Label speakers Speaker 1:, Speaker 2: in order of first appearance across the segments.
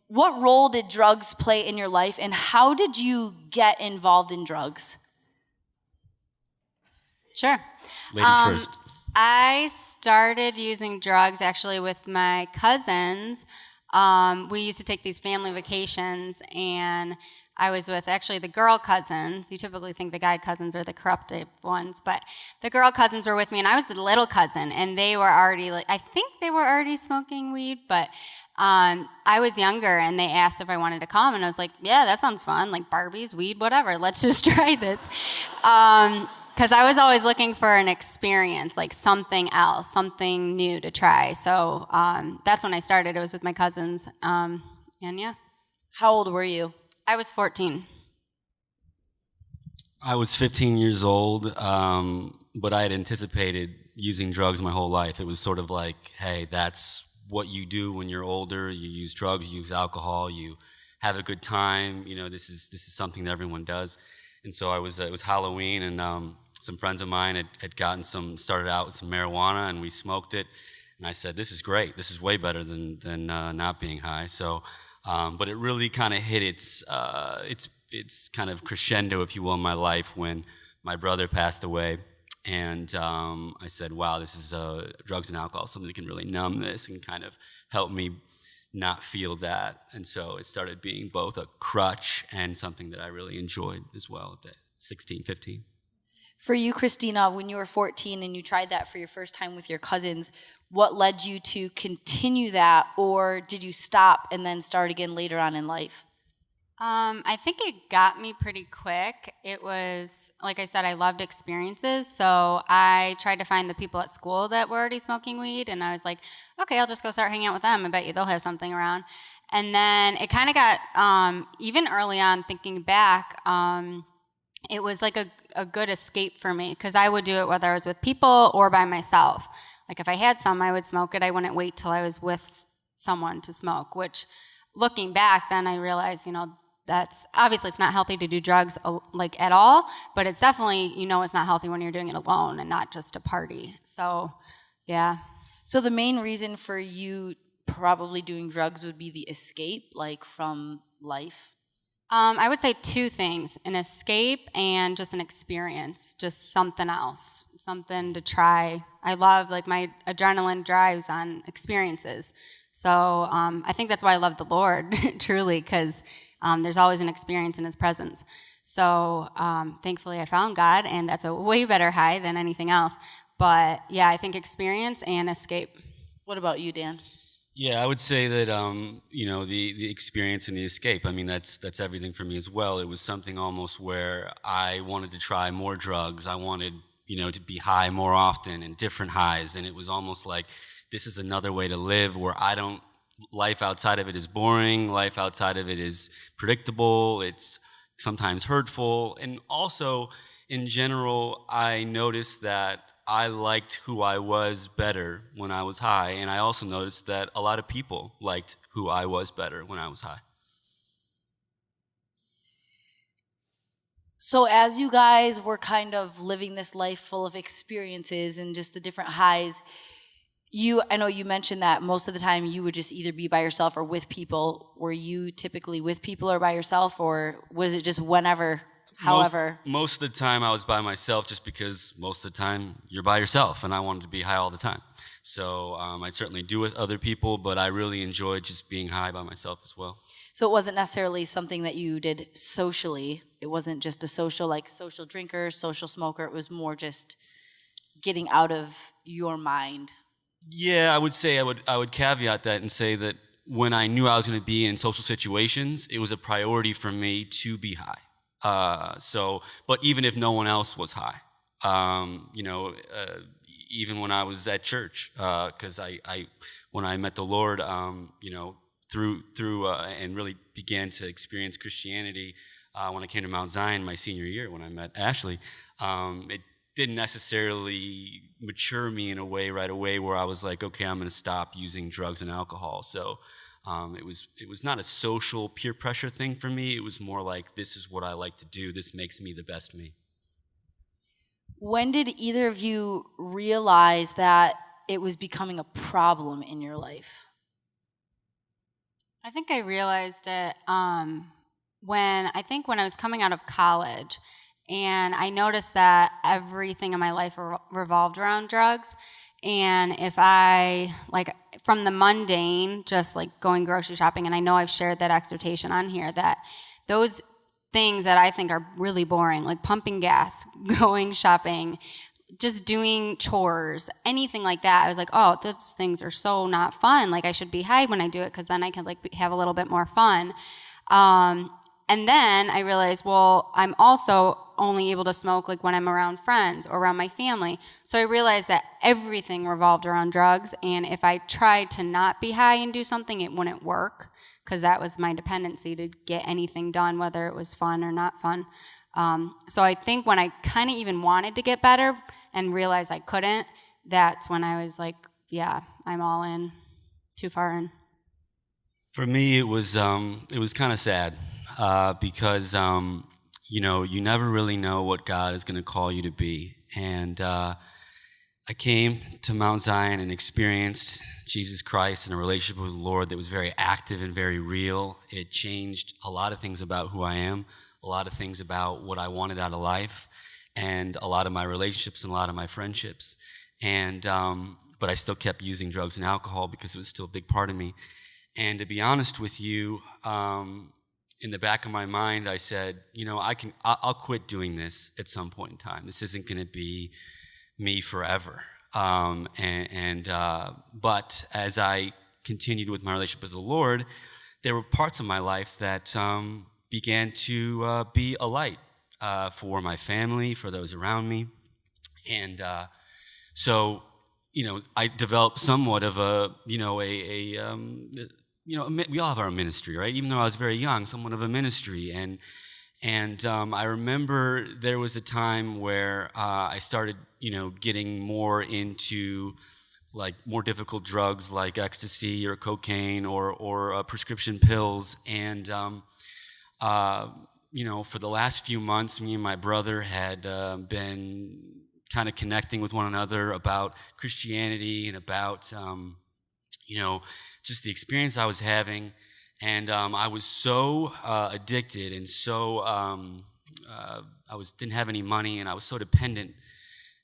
Speaker 1: what role did drugs play in your life, and how did you get involved in drugs?
Speaker 2: Sure.
Speaker 3: Ladies first.
Speaker 2: I started using drugs actually with my cousins. We used to take these family vacations, and I was with actually the girl cousins. You typically think the guy cousins are the corrupted ones, but the girl cousins were with me, and I was the little cousin, and they were already, I think they were already smoking weed, but I was younger, and they asked if I wanted to come, and I was like, yeah, that sounds fun, like Barbies, weed, whatever, let's just try this. Because I was always looking for an experience, like something else, something new to try. So that's when I started. It was with my cousins, and yeah.
Speaker 1: How old were you?
Speaker 2: I was 14.
Speaker 3: I was 15 years old, but I had anticipated using drugs my whole life. It was sort of like, hey, that's what you do when you're older. You use drugs, you use alcohol, you have a good time. You know, this is something that everyone does. And so it was Halloween, and some friends of mine had started out with some marijuana, and we smoked it. And I said, this is great. This is way better than not being high. So, but it really kind of hit its kind of crescendo, if you will, in my life when my brother passed away. And I said, wow, this is drugs and alcohol, something that can really numb this and kind of help me not feel that. And so it started being both a crutch and something that I really enjoyed as well at 16, 15.
Speaker 1: For you, Christina, when you were 14 and you tried that for your first time with your cousins, what led you to continue that, or did you stop and then start again later on in life?
Speaker 2: I think it got me pretty quick. It was, like I said, I loved experiences, so I tried to find the people at school that were already smoking weed, and I was like, okay, I'll just go start hanging out with them. I bet you they'll have something around. And then it kind of got, even early on, thinking back, it was like a good escape for me, because I would do it whether I was with people or by myself. Like if I had some, I would smoke it. I wouldn't wait till I was with someone to smoke, which looking back, then I realized, that's obviously it's not healthy to do drugs like at all, but it's definitely, it's not healthy when you're doing it alone and not just a party. So, yeah.
Speaker 1: So the main reason for you probably doing drugs would be the escape, like from life?
Speaker 2: I would say two things: an escape and just an experience, just something else, something to try. I love, like, my adrenaline drives on experiences. So I think that's why I love the Lord, truly, because there's always an experience in His presence. So thankfully I found God, and that's a way better high than anything else. But yeah, I think experience and escape.
Speaker 1: What about you, Dan?
Speaker 3: Yeah, I would say that the experience and the escape. I mean, that's everything for me as well. It was something almost where I wanted to try more drugs. I wanted to be high more often and different highs, and it was almost like this is another way to live where life outside of it is boring. Life outside of it is predictable. It's sometimes hurtful, and also in general, I noticed that I liked who I was better when I was high, and I also noticed that a lot of people liked who I was better when I was high.
Speaker 1: So as you guys were kind of living this life full of experiences and just the different highs, I know you mentioned that most of the time you would just either be by yourself or with people. Were you typically with people or by yourself, or was it just whenever? However,
Speaker 3: most of the time I was by myself, just because most of the time you're by yourself, and I wanted to be high all the time. So I certainly do with other people, but I really enjoyed just being high by myself as well.
Speaker 1: So it wasn't necessarily something that you did socially. It wasn't just a social drinker, social smoker. It was more just getting out of your mind.
Speaker 3: Yeah, I would say I would caveat that and say that when I knew I was going to be in social situations, it was a priority for me to be high. But even if no one else was high, even when I was at church, because when I met the Lord, through and really began to experience Christianity when I came to Mount Zion my senior year when I met Ashley, it didn't necessarily mature me in a way right away where I was like, okay, I'm going to stop using drugs and alcohol. So it was not a social peer pressure thing for me. It was more like, this is what I like to do. This makes me the best me.
Speaker 1: When did either of you realize that it was becoming a problem in your life?
Speaker 2: I think I realized it when I was coming out of college, and I noticed that everything in my life revolved around drugs. And if I, like, from the mundane, just like going grocery shopping, and I know I've shared that exhortation on here, that those things that I think are really boring, like pumping gas, going shopping, just doing chores, anything like that, I was like, oh, those things are so not fun. Like, I should be high when I do it, because then I can like have a little bit more fun. And then I realized, well, I'm also only able to smoke like when I'm around friends or around my family. So I realized that everything revolved around drugs, and if I tried to not be high and do something, it wouldn't work, because that was my dependency to get anything done, whether it was fun or not fun. So I think when I kind of even wanted to get better and realized I couldn't, that's when I was like, yeah, I'm all in, too far in.
Speaker 3: For me, it was kind of sad because you never really know what God is going to call you to be. And I came to Mount Zion and experienced Jesus Christ and a relationship with the Lord that was very active and very real. It changed a lot of things about who I am, a lot of things about what I wanted out of life, and a lot of my relationships and a lot of my friendships. And but I still kept using drugs and alcohol because it was still a big part of me. And to be honest with you, in the back of my mind, I said, I'll quit doing this at some point in time. This isn't going to be me forever. But as I continued with my relationship with the Lord, there were parts of my life that began to be a light for my family, for those around me. And so I developed somewhat of we all have our ministry, right? Even though I was very young, somewhat of a ministry. And I remember there was a time where I started, getting more into like more difficult drugs like ecstasy or cocaine or prescription pills. And, for the last few months, me and my brother had been kind of connecting with one another about Christianity and about, just the experience I was having. And I was so addicted and so didn't have any money, and I was so dependent.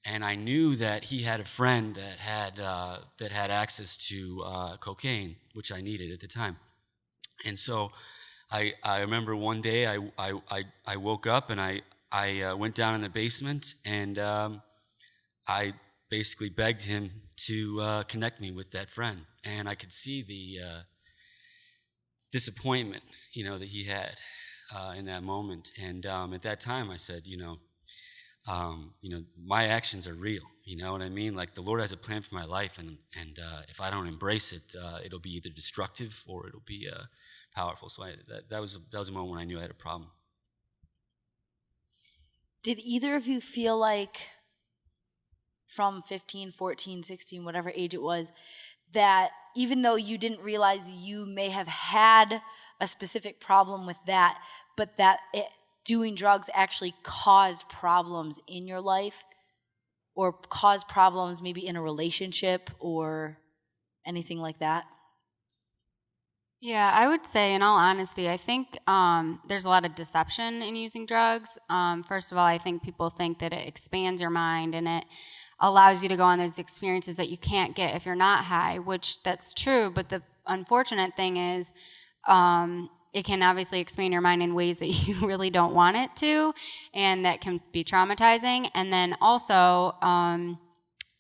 Speaker 3: And I knew that he had a friend that had access to cocaine, which I needed at the time. And so I remember one day I woke up and I went down in the basement, and I basically begged him to connect me with that friend. And I could see the disappointment, that he had in that moment. And at that time, I said, my actions are real. You know what I mean? Like, the Lord has a plan for my life, and if I don't embrace it, it'll be either destructive or it'll be powerful. So that was a moment when I knew I had a problem.
Speaker 1: Did either of you feel like, from 15, 14, 16, whatever age it was, that even though you didn't realize you may have had a specific problem with that, but that doing drugs actually caused problems in your life, or caused problems maybe in a relationship or anything like that?
Speaker 2: Yeah, I would say, in all honesty, I think there's a lot of deception in using drugs. First of all, I think people think that it expands your mind and it allows you to go on those experiences that you can't get if you're not high, which that's true. But the unfortunate thing is it can obviously expand your mind in ways that you really don't want it to, and that can be traumatizing. And then also,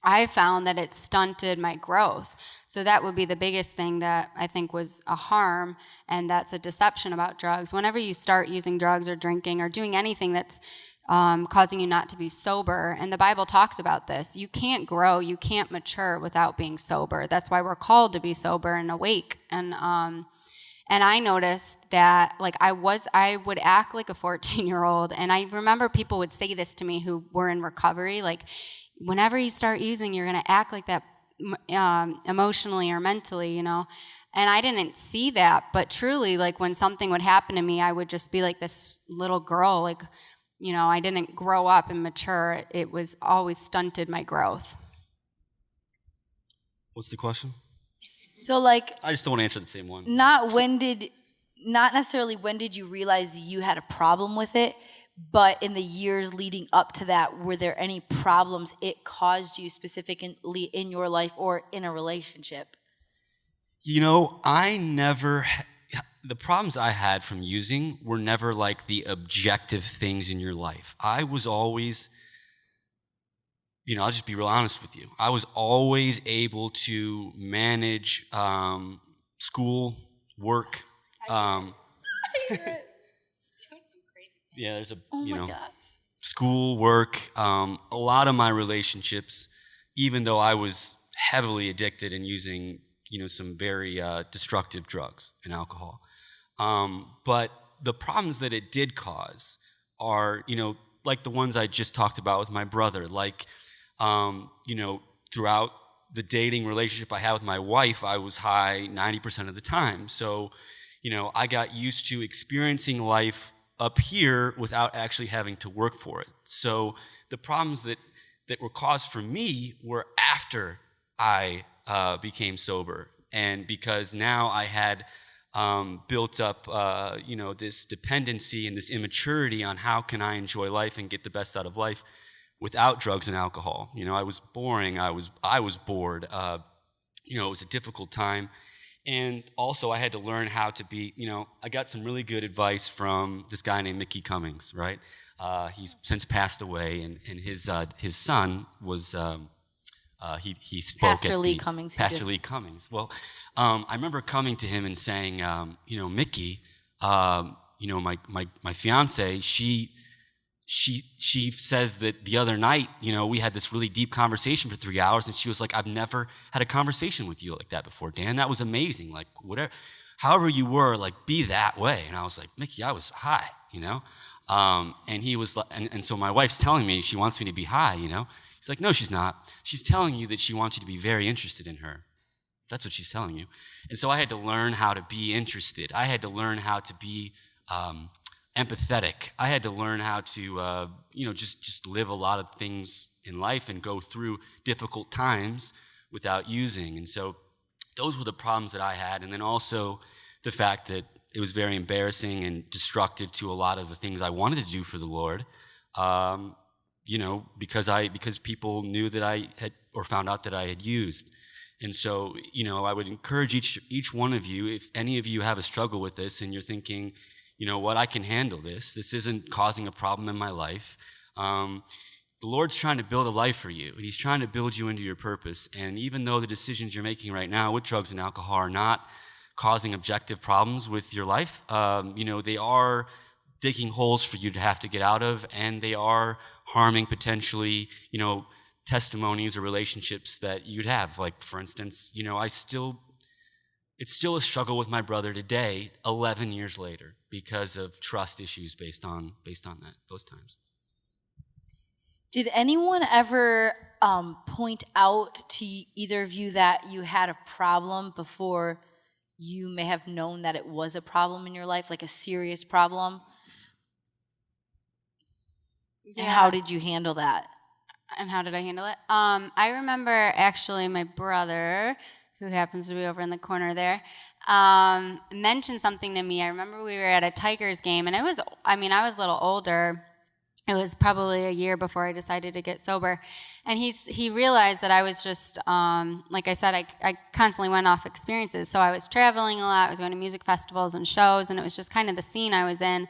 Speaker 2: I found that it stunted my growth. So that would be the biggest thing that I think was a harm, and that's a deception about drugs. Whenever you start using drugs or drinking or doing anything that's causing you not to be sober, and the Bible talks about this, you can't grow, you can't mature without being sober. That's why we're called to be sober and awake. And I noticed that, like, I would act like a 14-year-old, and I remember people would say this to me who were in recovery, like, whenever you start using, you're going to act like that emotionally or mentally, And I didn't see that, but truly, like, when something would happen to me, I would just be like this little girl, like, I didn't grow up and mature. It was always stunted my growth.
Speaker 3: What's the question?
Speaker 1: So like,
Speaker 3: I just don't want to answer the same one.
Speaker 1: not necessarily when did you realize you had a problem with it, but in the years leading up to that, were there any problems it caused you specifically in your life or in a relationship?
Speaker 3: You know, the problems I had from using were never like the objective things in your life. I was always, I'll just be real honest with you. I was always able to manage school, work. Yeah, there's school, work, a lot of my relationships, even though I was heavily addicted and using, some very destructive drugs and alcohol. But the problems that it did cause are, like the ones I just talked about with my brother, like, throughout the dating relationship I had with my wife, I was high 90% of the time. So, I got used to experiencing life up here without actually having to work for it. So the problems that were caused for me were after I became sober. And because now I had built up, this dependency and this immaturity on how can I enjoy life and get the best out of life without drugs and alcohol. I was boring. I was bored. It was a difficult time. And also I had to learn how to be, I got some really good advice from this guy named Mickey Cummings, right? He's since passed away, and his son was, he spoke
Speaker 1: Pastor Lee Cummings.
Speaker 3: Pastor Lee Cummings. Well, I remember coming to him and saying, Mickey, my fiance, she says that the other night, we had this really deep conversation for 3 hours, and she was like, I've never had a conversation with you like that before, Dan. That was amazing. Like, whatever, however you were, like, be that way. And I was like, Mickey, I was high, and he was like, and so my wife's telling me she wants me to be high, He's like, no, she's not. She's telling you that she wants you to be very interested in her. That's what she's telling you. And so I had to learn how to be interested. I had to learn how to be empathetic. I had to learn how to, just live a lot of things in life and go through difficult times without using. And so those were the problems that I had. And then also the fact that it was very embarrassing and destructive to a lot of the things I wanted to do for the Lord, because people knew that I had, or found out that I had used. And so, I would encourage each one of you, if any of you have a struggle with this and you're thinking, I can handle this. This isn't causing a problem in my life. The Lord's trying to build a life for you. He's trying to build you into your purpose. And even though the decisions you're making right now with drugs and alcohol are not causing objective problems with your life, they are digging holes for you to have to get out of, and they are harming potentially, testimonies or relationships that you'd have. Like, for instance, it's still a struggle with my brother today, 11 years later, because of trust issues based on those times.
Speaker 1: Did anyone ever point out to either of you that you had a problem before you may have known that it was a problem in your life, like a serious problem?
Speaker 2: Yeah.
Speaker 1: And how did you handle that?
Speaker 2: And how did I handle it? I remember actually my brother, who happens to be over in the corner there, mentioned something to me. I remember we were at a Tigers game, and I was a little older. It was probably a year before I decided to get sober. And he realized that I was just, like I said, I constantly went off experiences. So I was traveling a lot. I was going to music festivals and shows, and it was just kind of the scene I was in.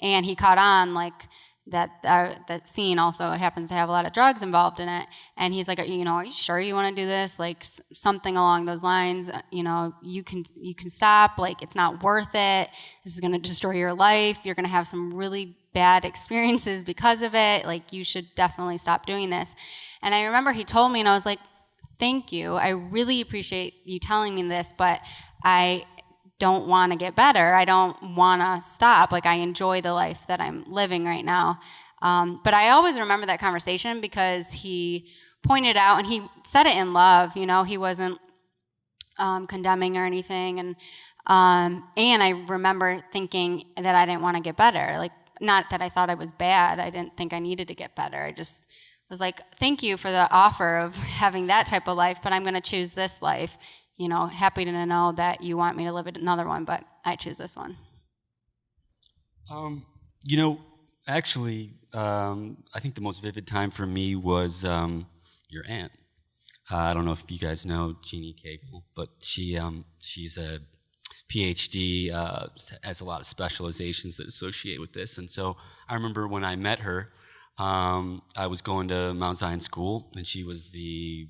Speaker 2: And he caught on, like, that scene also happens to have a lot of drugs involved in it. And he's like, are you sure you want to do this? Like, something along those lines, you can stop. Like, it's not worth it. This is going to destroy your life. You're going to have some really bad experiences because of it. Like, you should definitely stop doing this. And I remember he told me, and I was like, thank you. I really appreciate you telling me this, but I don't want to get better. I don't want to stop. Like, I enjoy the life that I'm living right now. But I always remember that conversation because he pointed out, and he said it in love, he wasn't condemning or anything. And I remember thinking that I didn't want to get better. Like, not that I thought I was bad. I didn't think I needed to get better. I just was like, thank you for the offer of having that type of life, but I'm going to choose this life. happy to know that you want me to live another one, but I choose this one.
Speaker 3: Actually, I think the most vivid time for me was your aunt. I don't know if you guys know Jeannie Cagle, but she's a PhD, has a lot of specializations that associate with this. And so I remember when I met her, I was going to Mount Zion School, and she was the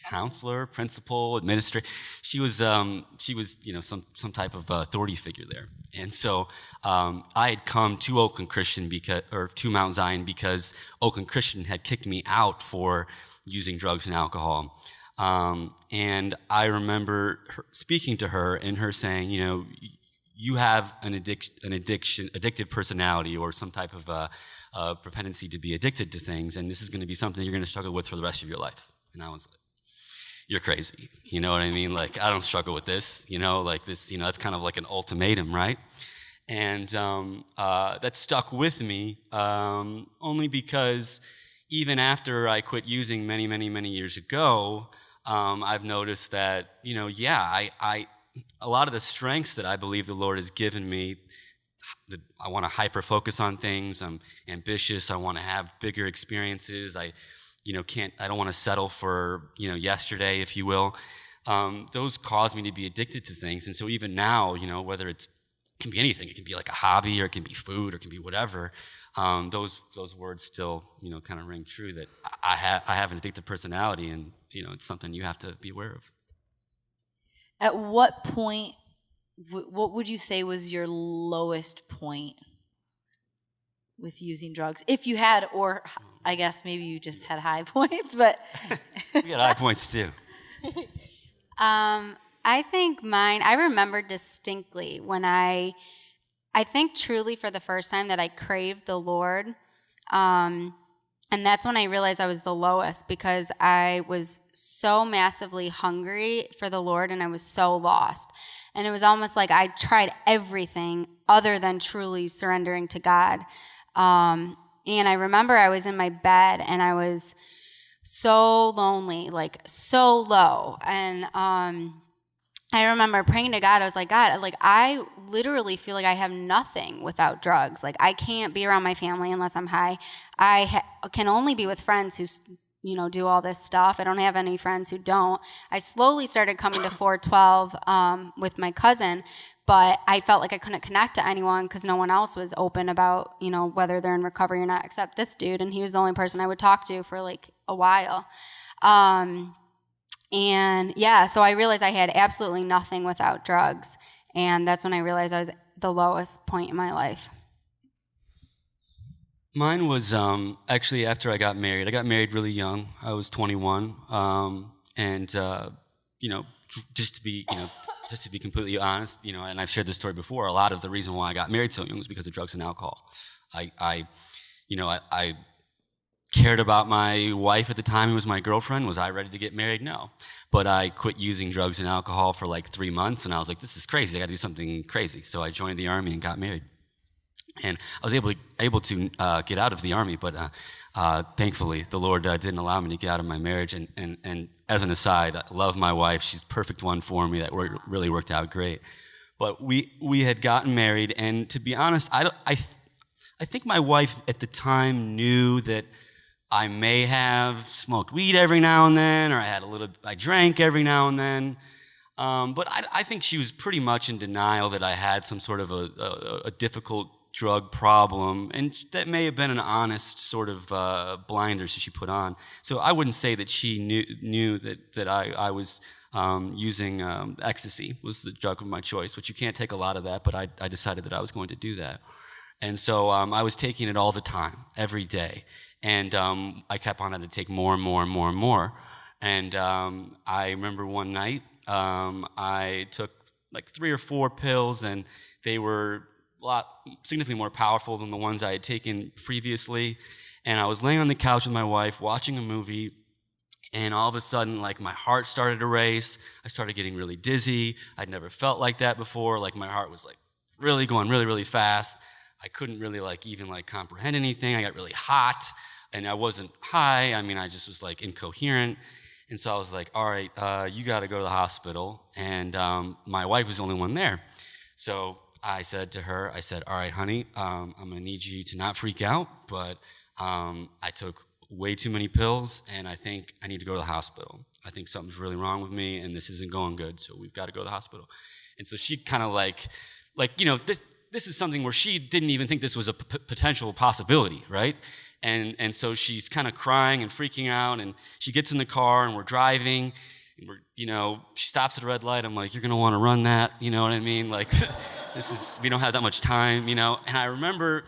Speaker 3: counselor, principal, administrator. She was some type of authority figure there. And so I had come to Oakland Christian to Mount Zion because Oakland Christian had kicked me out for using drugs and alcohol. And I remember speaking to her and her saying, you have an addictive personality or some type of propensity to be addicted to things, and this is going to be something you're going to struggle with for the rest of your life. And I was like, you're crazy. You know what I mean? Like, I don't struggle with this, like this, that's kind of like an ultimatum, right? And that stuck with me only because even after I quit using many, many, many years ago, I've noticed that, a lot of the strengths that I believe the Lord has given me, I want to hyper focus on things. I'm ambitious. I want to have bigger experiences. I don't want to settle for, yesterday, if you will. Those cause me to be addicted to things. And so even now, whether it can be anything, it can be like a hobby or it can be food or it can be whatever. Those words still, kind of ring true that I have an addictive personality, and, it's something you have to be aware of.
Speaker 1: At what point, what would you say was your lowest point with using drugs? If you had, or I guess maybe you just had high points, but.
Speaker 3: We had high points too.
Speaker 2: I think I remember distinctly when I think truly for the first time that I craved the Lord. And that's when I realized I was the lowest, because I was so massively hungry for the Lord and I was so lost. And it was almost like I tried everything other than truly surrendering to God. And I remember I was in my bed and I was so lonely, like so low. And I remember praying to God. I was like, God, like I literally feel like I have nothing without drugs. Like I can't be around my family unless I'm high. I can only be with friends who, do all this stuff. I don't have any friends who don't. I slowly started coming to 412 with my cousin, but I felt like I couldn't connect to anyone because no one else was open about, whether they're in recovery or not, except this dude. And he was the only person I would talk to for like a while. And yeah, so I realized I had absolutely nothing without drugs. And that's when I realized I was the lowest point in my life.
Speaker 3: Mine was actually after I got married. I got married really young. I was 21. Just to be completely honest, and I've shared this story before, a lot of the reason why I got married so young was because of drugs and alcohol. I cared about my wife at the time, who was my girlfriend. Was I ready to get married? No. But I quit using drugs and alcohol for like 3 months, and I was like, this is crazy. I got to do something crazy. So I joined the Army and got married. And I was able to get out of the Army, but thankfully the Lord didn't allow me to get out of my marriage. And as an aside, I love my wife. She's the perfect one for me. That really worked out great. But we had gotten married, and to be honest, I think my wife at the time knew that I may have smoked weed every now and then, or I drank every now and then. But I think she was pretty much in denial that I had some sort of a difficult drug problem, and that may have been an honest sort of blinders that she put on. So I wouldn't say that she knew that I was using ecstasy was the drug of my choice, which you can't take a lot of that, but I decided that I was going to do that. And so I was taking it all the time, every day. And I kept on having to take more and more and more and more. And I remember one night I took like 3 or 4 pills, and they were significantly more powerful than the ones I had taken previously. And I was laying on the couch with my wife watching a movie, and all of a sudden, like, my heart started to race. I started getting really dizzy. I'd never felt like that before. Like, my heart was like really going really, really fast. I couldn't really even comprehend anything. I got really hot, and I wasn't high. I mean, I just was like incoherent. And so I was like, all right, you got to go to the hospital. And my wife was the only one there. So I said to her, all right, honey, I'm going to need you to not freak out, but I took way too many pills, and I think I need to go to the hospital. I think something's really wrong with me, and this isn't going good, so we've got to go to the hospital. And so she kind of this is something where she didn't even think this was a potential possibility, right? And so she's kind of crying and freaking out, and she gets in the car, and we're driving, and she stops at a red light. I'm like, you're going to want to run that, you know what I mean? Like, we don't have that much time, And I remember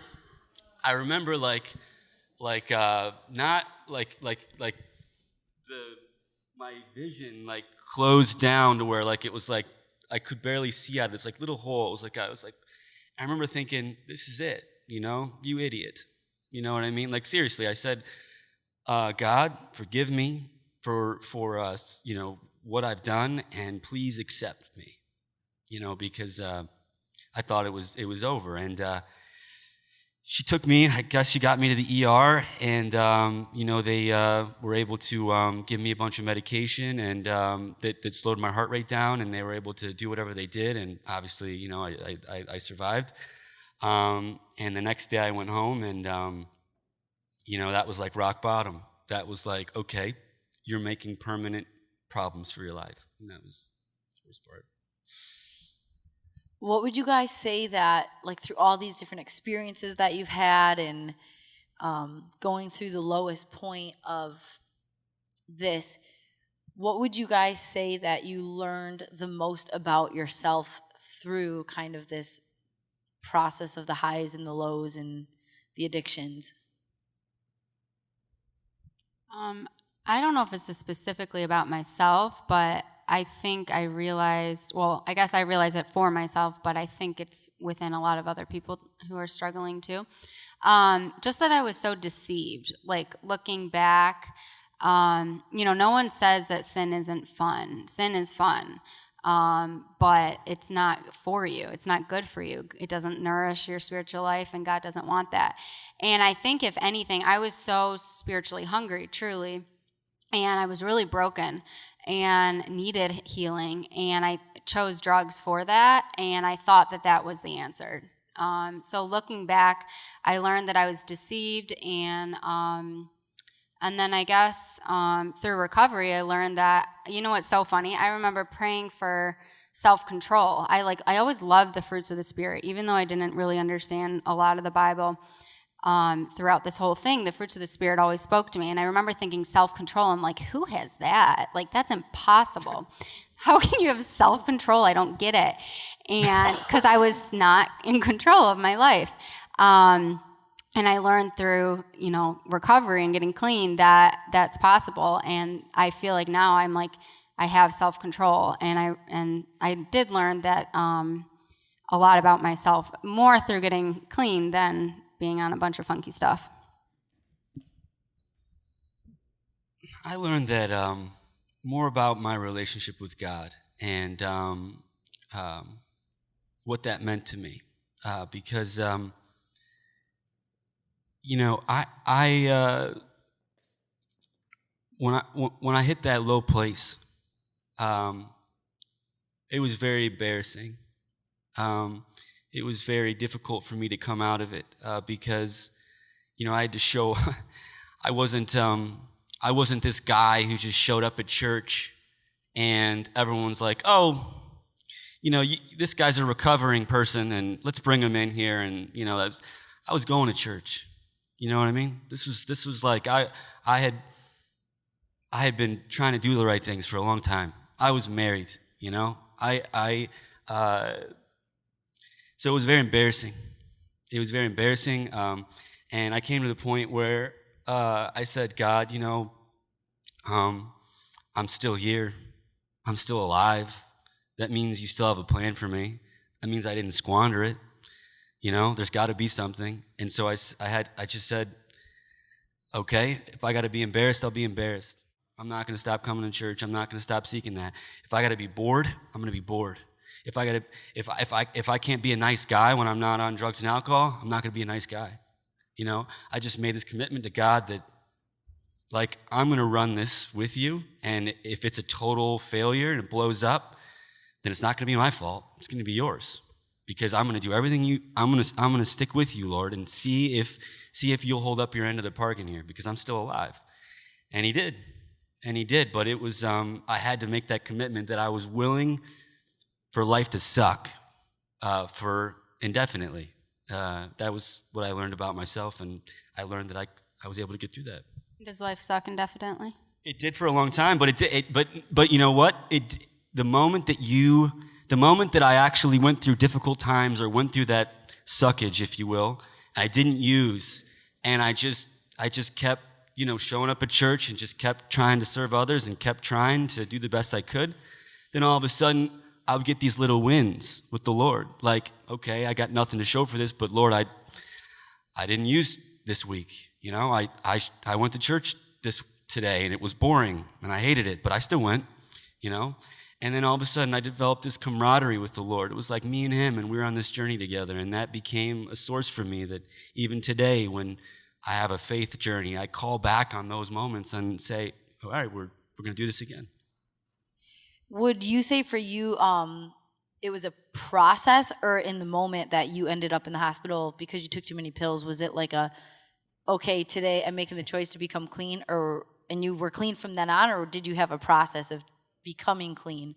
Speaker 3: my vision closed down to where it was like I could barely see out of this little hole. It was I remember thinking, this is it, you idiot. You know what I mean? Seriously, I said, God, forgive me for what I've done, and please accept me, because I thought it was over. And she took me, I guess she got me to the ER, and, they were able to give me a bunch of medication, and that slowed my heart rate down, and they were able to do whatever they did, and obviously, I survived. And the next day I went home, and, that was like rock bottom. That was like, okay, you're making permanent problems for your life. And that was the first part.
Speaker 1: What would you guys say that, through all these different experiences that you've had and going through the lowest point of this, what would you guys say that you learned the most about yourself through kind of this process of the highs and the lows and the addictions?
Speaker 2: I don't know if this is specifically about myself, but I think I realized, I guess I realized it for myself, but I think it's within a lot of other people who are struggling too. Just that I was so deceived. Looking back, no one says that sin isn't fun. Sin is fun, but it's not for you. It's not good for you. It doesn't nourish your spiritual life, and God doesn't want that. And I think, if anything, I was so spiritually hungry, truly, and I was really broken and needed healing, and I chose drugs for that, and I thought that was the answer. So looking back, I learned that I was deceived, and then I guess through recovery, I learned that, what's so funny? I remember praying for self-control. I always loved the fruits of the Spirit, even though I didn't really understand a lot of the Bible. Throughout this whole thing, the fruits of the Spirit always spoke to me. And I remember thinking self-control. I'm like, who has that? That's impossible. How can you have self-control? I don't get it. And because I was not in control of my life. And I learned through, recovery and getting clean that that's possible. And I feel like now I have self-control. And I did learn that a lot about myself, more through getting clean than being on a bunch of funky stuff.
Speaker 3: I learned that more about my relationship with God and what that meant to me, because when I hit that low place, it was very embarrassing. It was very difficult for me to come out of it because, I had to show I wasn't this guy who just showed up at church and everyone's like, oh, this guy's a recovering person and let's bring him in here. And, I was going to church. You know what I mean? This was like I had been trying to do the right things for a long time. I was married, So it was very embarrassing. It was very embarrassing. And I came to the point where I said, God, I'm still here. I'm still alive. That means you still have a plan for me. That means I didn't squander it. There's got to be something. And so I just said, okay, if I got to be embarrassed, I'll be embarrassed. I'm not going to stop coming to church. I'm not going to stop seeking that. If I got to be bored, I'm going to be bored. If I can't be a nice guy when I'm not on drugs and alcohol, I'm not going to be a nice guy. I just made this commitment to God that Like, I'm going to run this with you, and if it's a total failure and it blows up, then it's not going to be my fault. It's going to be yours, because I'm going to do everything I'm going to stick with you, Lord, and see if you'll hold up your end of the bargain here, because I'm still alive. And he did. But it was, I had to make that commitment that I was willing for life to suck for indefinitely. That was what I learned about myself, and I learned that I was able to get through that.
Speaker 2: Does life suck indefinitely?
Speaker 3: It did for a long time, but but you know what? The moment that I actually went through difficult times, or went through that suckage, if you will, I didn't use, and I just kept, showing up at church and just kept trying to serve others and kept trying to do the best I could. Then all of a sudden, I would get these little wins with the Lord. Like, okay, I got nothing to show for this, but Lord, I didn't use this week. I went to church today, and it was boring, and I hated it, but I still went, And then all of a sudden, I developed this camaraderie with the Lord. It was like me and him, and we were on this journey together, and that became a source for me that even today, when I have a faith journey, I call back on those moments and say, all right, we're going to do this again.
Speaker 1: Would you say for you, it was a process, or in the moment that you ended up in the hospital because you took too many pills, was it like okay, today I'm making the choice to become clean, and you were clean from then on, or did you have a process of becoming clean?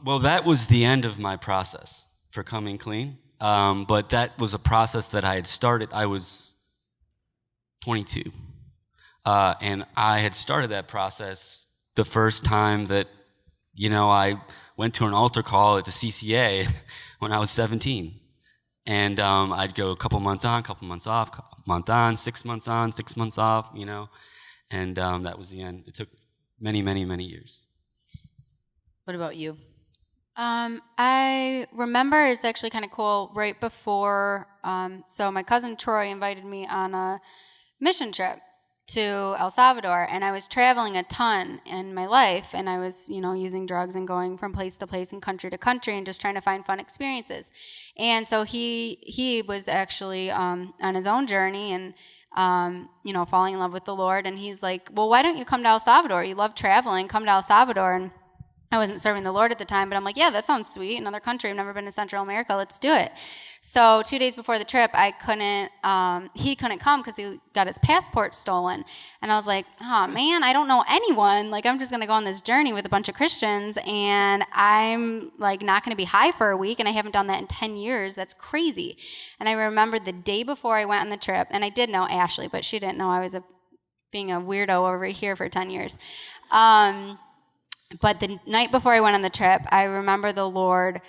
Speaker 3: Well, that was the end of my process for coming clean. But that was a process that I had started. I was 22. And I had started that process the first time that, I went to an altar call at the CCA when I was 17. And I'd go a couple months on, couple months off, month on, 6 months on, 6 months off, And that was the end. It took many, many, many years.
Speaker 1: What about you?
Speaker 2: I remember it's actually kind of cool. Right before, so my cousin Troy invited me on a mission trip to El Salvador, and I was traveling a ton in my life, and I was, using drugs and going from place to place and country to country and just trying to find fun experiences. And so he was actually on his own journey and falling in love with the Lord. And he's like, well, why don't you come to El Salvador? You love traveling, come to El Salvador. And I wasn't serving the Lord at the time, but I'm like, yeah, that sounds sweet. Another country. I've never been to Central America. Let's do it. So 2 days before the trip, he couldn't come because he got his passport stolen. And I was like, oh man, I don't know anyone. Like, I'm just going to go on this journey with a bunch of Christians, and I'm like not going to be high for a week. And I haven't done that in 10 years. That's crazy. And I remember the day before I went on the trip, and I did know Ashley, but she didn't know I was being a weirdo over here for 10 years. But the night before I went on the trip, I remember the Lord,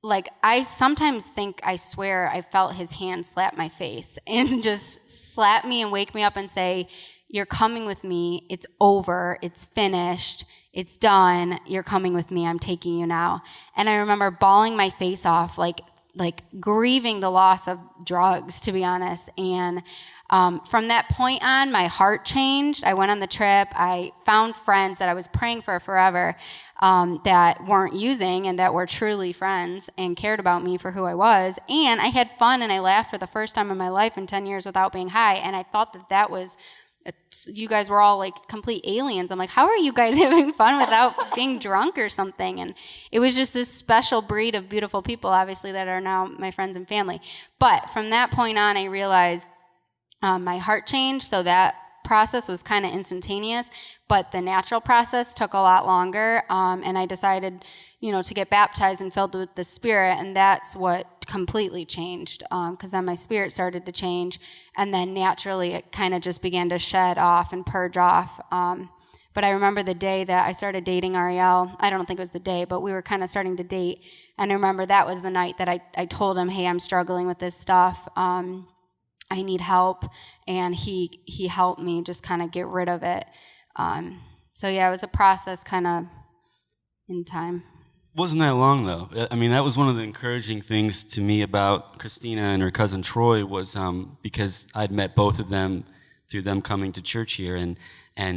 Speaker 2: like, I sometimes think, I swear, I felt his hand slap my face and just slap me and wake me up and say, you're coming with me. It's over. It's finished. It's done. You're coming with me. I'm taking you now. And I remember bawling my face off, like grieving the loss of drugs, to be honest. And from that point on, my heart changed. I went on the trip. I found friends that I was praying for forever that weren't using and that were truly friends and cared about me for who I was. And I had fun and I laughed for the first time in my life in 10 years without being high. And I thought that was, you guys were all like complete aliens. I'm like, how are you guys having fun without being drunk or something? And it was just this special breed of beautiful people, obviously, that are now my friends and family. But from that point on, I realized my heart changed, so that process was kind of instantaneous, but the natural process took a lot longer, and I decided, to get baptized and filled with the Spirit, and that's what completely changed, because then my spirit started to change, and then naturally it kind of just began to shed off and purge off. But I remember the day that I started dating Ariel. I don't think it was the day, but we were kind of starting to date, and I remember that was the night that I told him, hey, I'm struggling with this stuff. I need help, and he helped me just kind of get rid of it. So yeah, it was a process kind of in time.
Speaker 3: Wasn't that long, though. I mean, that was one of the encouraging things to me about Christina and her cousin Troy was because I'd met both of them through them coming to church here and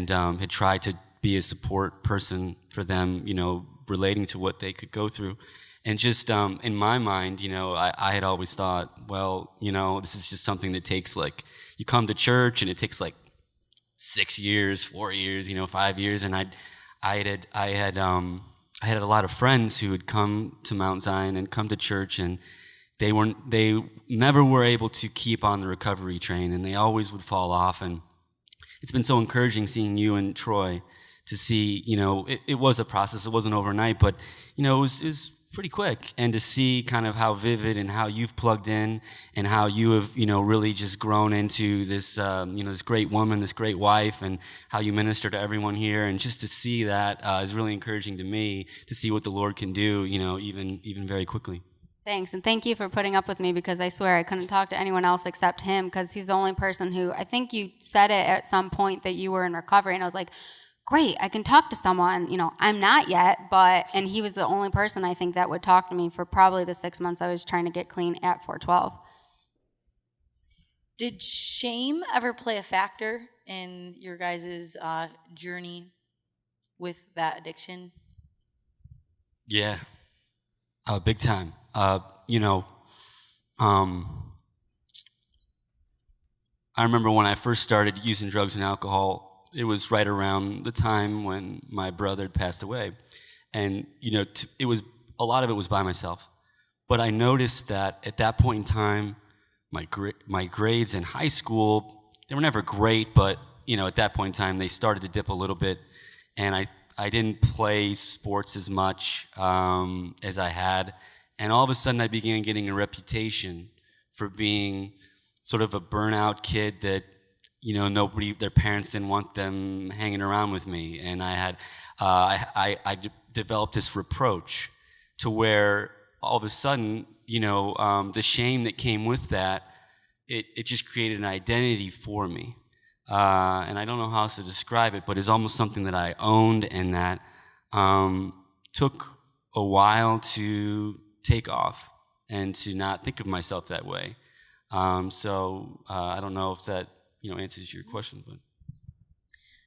Speaker 3: had tried to be a support person for them, relating to what they could go through. And just in my mind, I had always thought, well, this is just something that takes you come to church and it takes 6 years, 4 years, 5 years, and I had a lot of friends who had come to Mount Zion and come to church, and they never were able to keep on the recovery train, and they always would fall off. And it's been so encouraging seeing you and Troy to see, it was a process. It wasn't overnight, but it was pretty quick, and to see kind of how vivid and how you've plugged in and how you have, really just grown into this, this great woman, this great wife, and how you minister to everyone here. And just to see that is really encouraging to me, to see what the Lord can do, even very quickly.
Speaker 2: Thanks, and thank you for putting up with me, because I swear I couldn't talk to anyone else except him, because he's the only person who, I think you said it at some point that you were in recovery, and I was like, great, I can talk to someone. I'm not yet, and he was the only person I think that would talk to me for probably the 6 months I was trying to get clean at 412.
Speaker 1: Did shame ever play a factor in your guys' journey with that addiction?
Speaker 3: Yeah, big time. I remember when I first started using drugs and alcohol, it was right around the time when my brother had passed away. And, it was, a lot of it was by myself. But I noticed that at that point in time, my grades in high school, they were never great, but, at that point in time, they started to dip a little bit. And I didn't play sports as much as I had. And all of a sudden, I began getting a reputation for being sort of a burnout kid that, their parents didn't want them hanging around with me. And I had, I developed this reproach to where all of a sudden, the shame that came with that, it just created an identity for me. And I don't know how else to describe it, but it's almost something that I owned and that took a while to take off and to not think of myself that way. So I don't know if that answers your question, but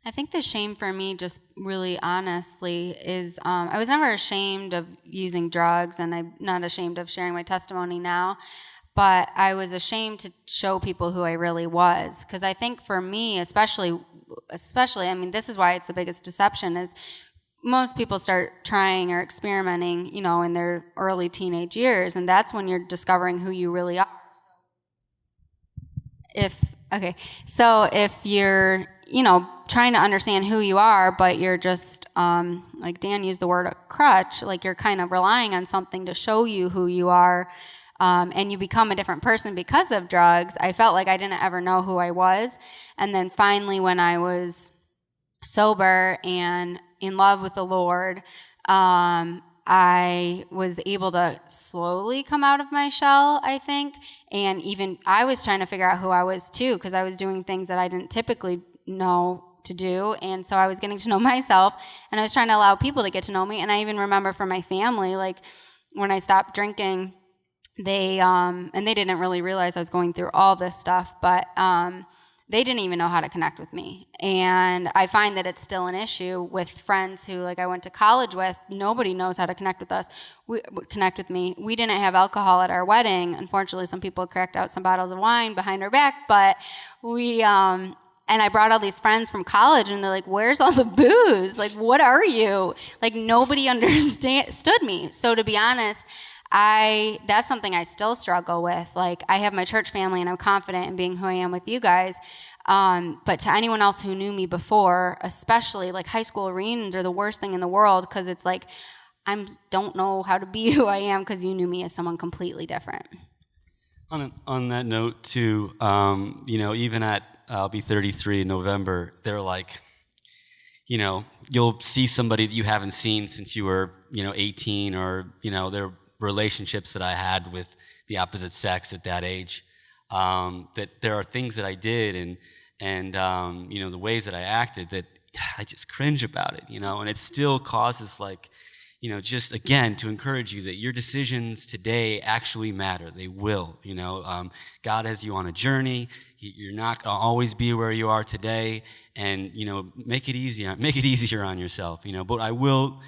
Speaker 2: I think the shame for me, just really honestly, is I was never ashamed of using drugs, and I'm not ashamed of sharing my testimony now, but I was ashamed to show people who I really was. Because I think for me, especially, I mean, this is why it's the biggest deception, is most people start trying or experimenting, in their early teenage years, and that's when you're discovering who you really are. So if you're, trying to understand who you are, but you're just, like Dan used the word a crutch, like you're kind of relying on something to show you who you are, and you become a different person because of drugs, I felt like I didn't ever know who I was. And then finally, when I was sober and in love with the Lord, I was able to slowly come out of my shell, I think. And even I was trying to figure out who I was too, because I was doing things that I didn't typically know to do. And so I was getting to know myself, and I was trying to allow people to get to know me. And I even remember from my family, like when I stopped drinking, they didn't really realize I was going through all this stuff, but they didn't even know how to connect with me. And I find that it's still an issue with friends who, like, I went to college with. Nobody knows how to connect with us, connect with me. We didn't have alcohol at our wedding. Unfortunately, some people cracked out some bottles of wine behind our back, but and I brought all these friends from college, and they're like, where's all the booze? Like, what are you? Like, nobody understood me. So to be honest, that's something I still struggle with. Like, I have my church family, and I'm confident in being who I am with you guys. But to anyone else who knew me before, especially like high school reunions are the worst thing in the world, because it's like, I don't know how to be who I am because you knew me as someone completely different.
Speaker 3: On that note too, even at, I'll be 33 in November, they're like, you'll see somebody that you haven't seen since you were, 18, or, there are relationships that I had with the opposite sex at that age, that there are things that I did and the ways that I acted that I just cringe about it, and it still causes like, just again to encourage you that your decisions today actually matter. They will, God has you on a journey. You're not gonna always be where you are today, and make it easier on yourself, But I will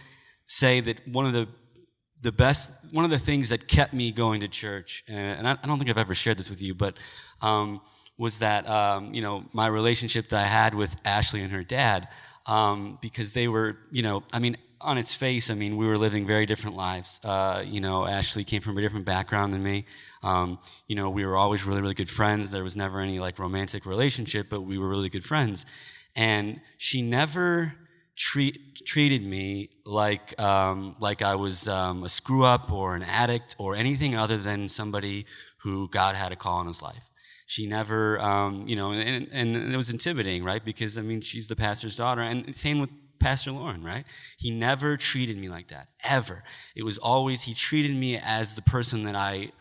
Speaker 3: say that one of the things that kept me going to church, and I don't think I've ever shared this with you, but was that my relationship that I had with Ashley and her dad, because they were, on its face, we were living very different lives. Ashley came from a different background than me. We were always really, really good friends. There was never any like romantic relationship, but we were really good friends. And she never treated me like I was a screw up or an addict or anything other than somebody who God had a call in his life. She never, and it was intimidating, right? Because she's the pastor's daughter, and same with Pastor Lauren, right? He never treated me like that, ever. It was always, he treated me as the person that I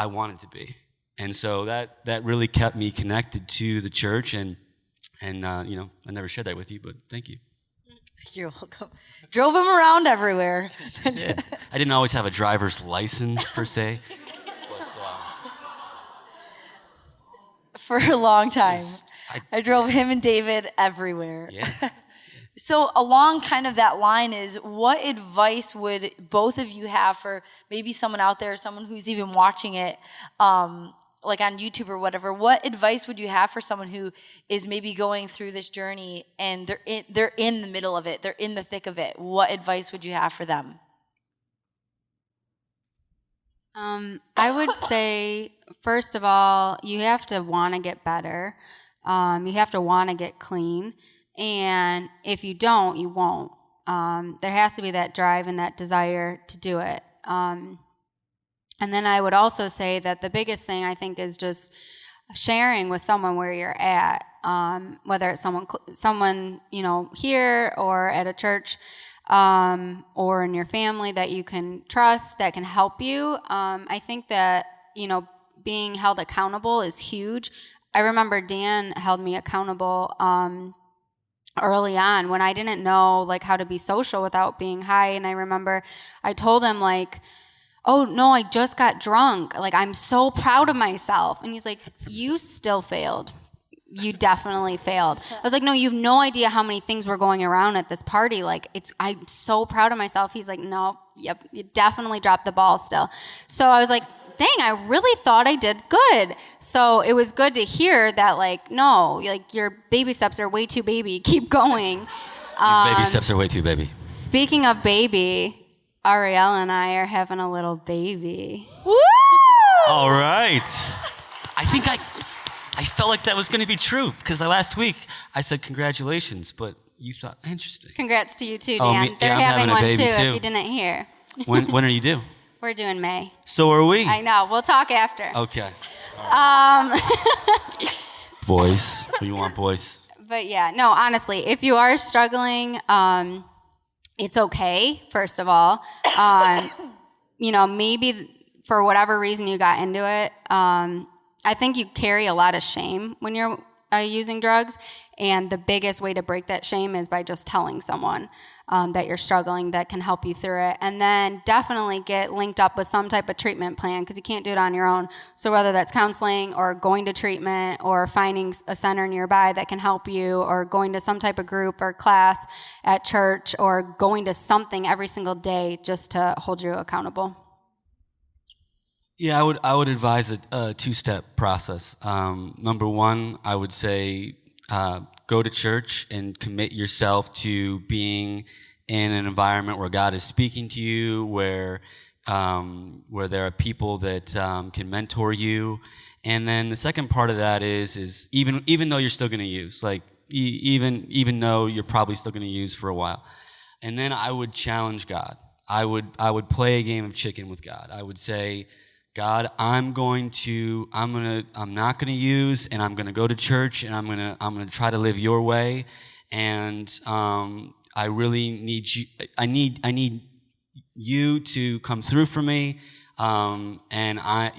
Speaker 3: wanted to be. And so that really kept me connected to the church, and I never shared that with you, but thank you.
Speaker 1: You're welcome. Drove him around everywhere.
Speaker 3: Yeah. I didn't always have a driver's license, per se. But,
Speaker 1: for a long time. I drove him and David everywhere.
Speaker 3: Yeah.
Speaker 1: So along kind of that line is, what advice would both of you have for maybe someone out there, someone who's even watching it, like on YouTube or whatever? What advice would you have for someone who is maybe going through this journey and they're in the middle of it, they're in the thick of it? What advice would you have for them?
Speaker 2: I would say, first of all, you have to want to get better. You have to want to get clean. And if you don't, you won't. There has to be that drive and that desire to do it. And then I would also say that the biggest thing, I think, is just sharing with someone where you're at, whether it's someone here or at a church, or in your family that you can trust, that can help you. I think that, being held accountable is huge. I remember Dan held me accountable early on when I didn't know like how to be social without being high. And I remember I told him like, oh no, I just got drunk. Like, I'm so proud of myself. And he's like, you still failed. You definitely failed. I was like, no, you have no idea how many things were going around at this party. Like, I'm so proud of myself. He's like, no, yep, you definitely dropped the ball still. So I was like, dang, I really thought I did good. So it was good to hear that, like, no, like your baby steps are way too baby. Keep going.
Speaker 3: These baby steps are way too baby.
Speaker 2: Speaking of baby, Ariel and I are having a little baby.
Speaker 1: Woo!
Speaker 3: All right. I think I felt like that was going to be true because last week I said congratulations, but you thought, interesting.
Speaker 2: Congrats to you too, Dan.
Speaker 3: Oh,
Speaker 2: They're
Speaker 3: I'm
Speaker 2: having
Speaker 3: having a
Speaker 2: one
Speaker 3: baby
Speaker 2: too,
Speaker 3: too.
Speaker 2: if you didn't hear.
Speaker 3: When are you due?
Speaker 2: We're doing May.
Speaker 3: So are we.
Speaker 2: I know. We'll talk after.
Speaker 3: Okay. Boys. You want boys?
Speaker 2: But yeah, no, honestly, if you are struggling, it's okay, first of all. Maybe for whatever reason you got into it, I think you carry a lot of shame when you're using drugs. And the biggest way to break that shame is by just telling someone that you're struggling that can help you through it. And then definitely get linked up with some type of treatment plan because you can't do it on your own. So whether that's counseling or going to treatment or finding a center nearby that can help you or going to some type of group or class at church or going to something every single day just to hold you accountable.
Speaker 3: Yeah, I would advise a two-step process. Number one, I would say go to church and commit yourself to being in an environment where God is speaking to you, where there are people that can mentor you. And then the second part of that is even though you're still going to use, like even though you're probably still going to use for a while. And then I would challenge God. I would play a game of chicken with God. I would say, God, I'm not gonna use, and I'm gonna go to church, and I'm gonna try to live your way, and I really need you. I need you to come through for me, and I,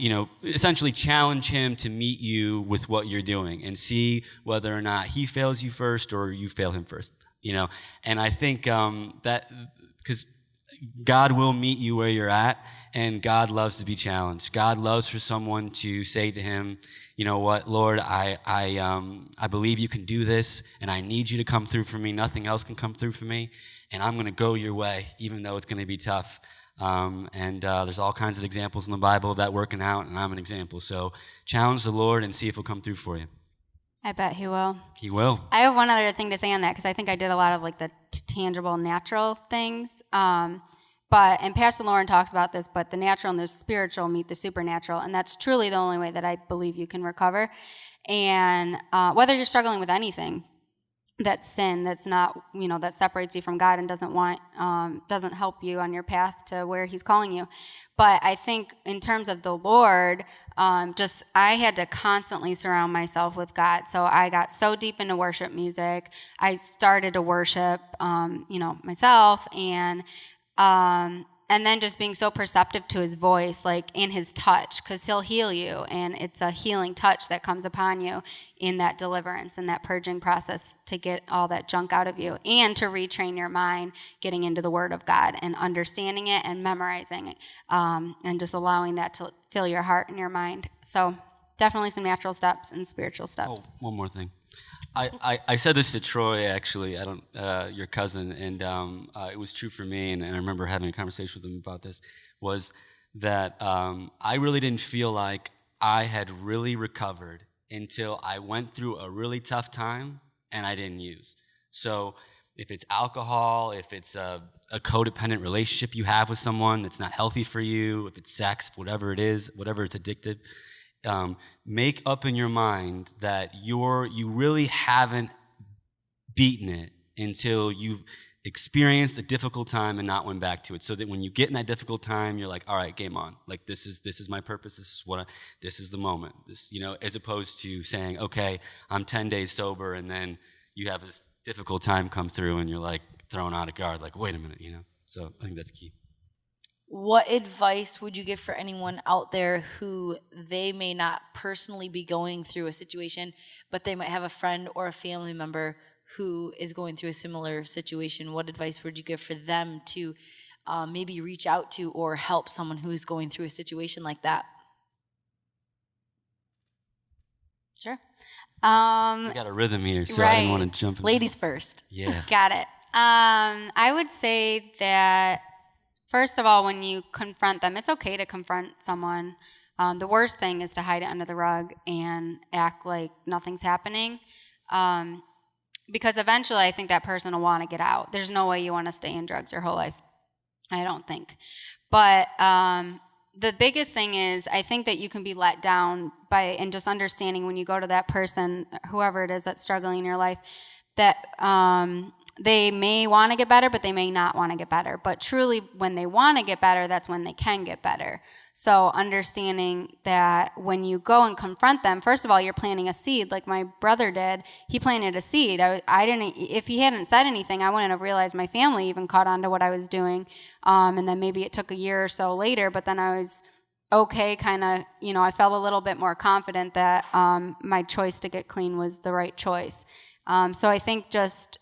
Speaker 3: essentially challenge him to meet you with what you're doing, and see whether or not he fails you first or you fail him first. And I think that because God will meet you where you're at, and God loves to be challenged. God loves for someone to say to him, you know what, Lord, I believe you can do this, and I need you to come through for me. Nothing else can come through for me, and I'm going to go your way, even though it's going to be tough. And there's all kinds of examples in the Bible of that working out, and I'm an example. So challenge the Lord and see if he'll come through for you.
Speaker 2: I bet he will.
Speaker 3: He will.
Speaker 2: I have one other thing to say on that, because I think I did a lot of like the tangible, natural things. And Pastor Lauren talks about this, but the natural and the spiritual meet the supernatural, and that's truly the only way that I believe you can recover. And whether you're struggling with anything, that's sin, that's not, that separates you from God and doesn't help you on your path to where he's calling you. But I think in terms of the Lord, I had to constantly surround myself with God. So I got so deep into worship music. I started to worship, myself, and then just being so perceptive to his voice, like in his touch, because he'll heal you, and it's a healing touch that comes upon you in that deliverance and that purging process to get all that junk out of you, and to retrain your mind, getting into the Word of God and understanding it and memorizing it, and just allowing that to fill your heart and your mind. So definitely some natural steps and spiritual steps.
Speaker 3: Oh, one more thing. I said this to Troy, actually, your cousin, and it was true for me, and I remember having a conversation with him about this, was that I really didn't feel like I had really recovered until I went through a really tough time and I didn't use. So if it's alcohol, if it's a codependent relationship you have with someone that's not healthy for you, if it's sex, whatever it is, whatever it's addictive, make up in your mind that you really haven't beaten it until you've experienced a difficult time and not went back to it. So that when you get in that difficult time, you're like, all right, game on. Like this is my purpose. This is the moment. As opposed to saying, okay, I'm 10 days sober, and then you have this difficult time come through, and you're like thrown out of guard. Like, wait a minute, So I think that's key.
Speaker 1: What advice would you give for anyone out there who they may not personally be going through a situation, but they might have a friend or a family member who is going through a similar situation? What advice would you give for them to maybe reach out to or help someone who's going through a situation like that?
Speaker 2: Sure.
Speaker 3: We got a rhythm here, so I didn't want to jump in.
Speaker 1: Ladies first.
Speaker 3: Yeah.
Speaker 2: Got it. I would say that, first of all, when you confront them, it's okay to confront someone. The worst thing is to hide it under the rug and act like nothing's happening. Because eventually I think that person will want to get out. There's no way you want to stay in drugs your whole life. I don't think. But the biggest thing is, I think that you can be let down and just understanding when you go to that person, whoever it is that's struggling in your life, that they may want to get better, but they may not want to get better. But truly, when they want to get better, that's when they can get better. So understanding that when you go and confront them, first of all, you're planting a seed, like my brother did. He planted a seed. I didn't. If he hadn't said anything, I wouldn't have realized my family even caught on to what I was doing. And then maybe it took a year or so later, but then I was okay, kind of, I felt a little bit more confident that my choice to get clean was the right choice. So I think just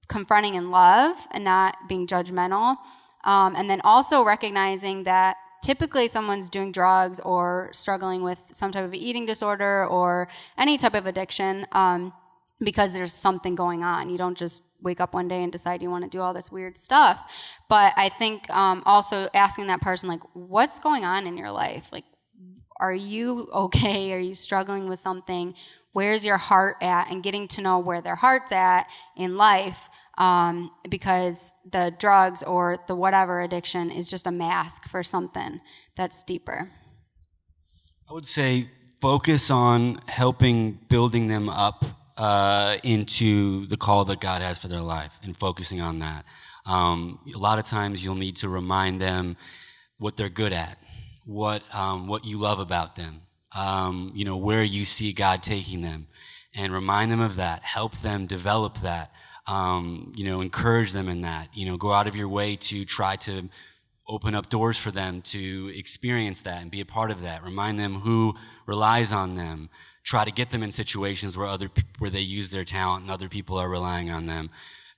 Speaker 2: confronting in love and not being judgmental. And then also recognizing that typically someone's doing drugs or struggling with some type of eating disorder or any type of addiction because there's something going on. You don't just wake up one day and decide you want to do all this weird stuff. But I think also asking that person, like, what's going on in your life? Like, are you okay? Are you struggling with something? Where's your heart at? And getting to know where their heart's at in life. Because the drugs or the whatever addiction is just a mask for something that's deeper.
Speaker 3: I would say focus on building them up into the call that God has for their life and focusing on that. A lot of times you'll need to remind them what they're good at, what you love about them, where you see God taking them, and remind them of that, help them develop that. Encourage them in that, go out of your way to try to open up doors for them to experience that and be a part of that. Remind them who relies on them. Try to get them in situations where they use their talent and other people are relying on them.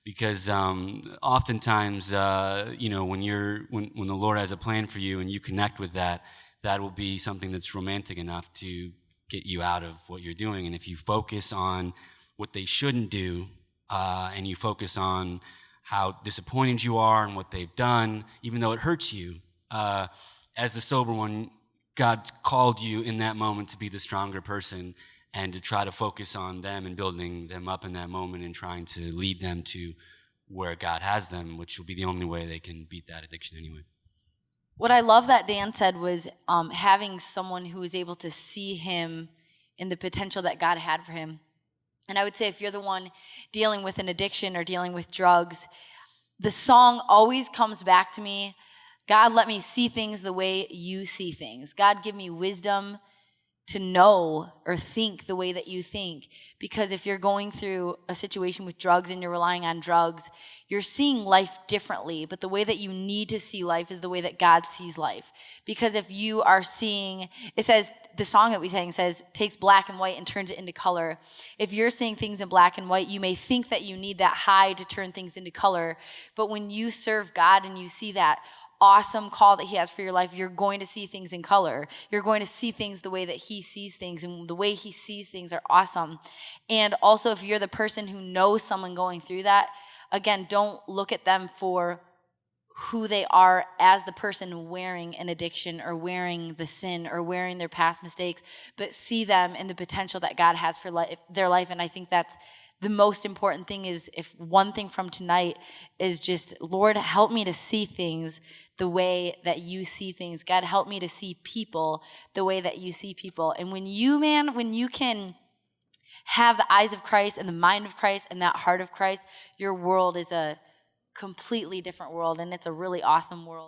Speaker 3: Because oftentimes, when the Lord has a plan for you and you connect with that, that will be something that's romantic enough to get you out of what you're doing. And if you focus on what they shouldn't do, and you focus on how disappointed you are and what they've done, even though it hurts you, as the sober one, God called you in that moment to be the stronger person and to try to focus on them and building them up in that moment and trying to lead them to where God has them, which will be the only way they can beat that addiction anyway.
Speaker 1: What I love that Dan said was having someone who was able to see him in the potential that God had for him. And I would say if you're the one dealing with an addiction or dealing with drugs, the song always comes back to me, God, let me see things the way you see things. God, give me wisdom to know or think the way that you think. Because if you're going through a situation with drugs and you're relying on drugs, you're seeing life differently. But the way that you need to see life is the way that God sees life. Because if you are seeing, it says, the song that we sang says, takes black and white and turns it into color. If you're seeing things in black and white, you may think that you need that high to turn things into color. But when you serve God and you see that awesome call that he has for your life, you're going to see things in color. You're going to see things the way that he sees things, and the way he sees things are awesome. And also, if you're the person who knows someone going through that, again, don't look at them for who they are as the person wearing an addiction or wearing the sin or wearing their past mistakes, but see them in the potential that God has for their life. And I think that's the most important thing. Is if one thing from tonight is just, Lord, help me to see things the way that you see things. God, help me to see people the way that you see people. And when you can have the eyes of Christ and the mind of Christ and that heart of Christ, your world is a completely different world, and it's a really awesome world.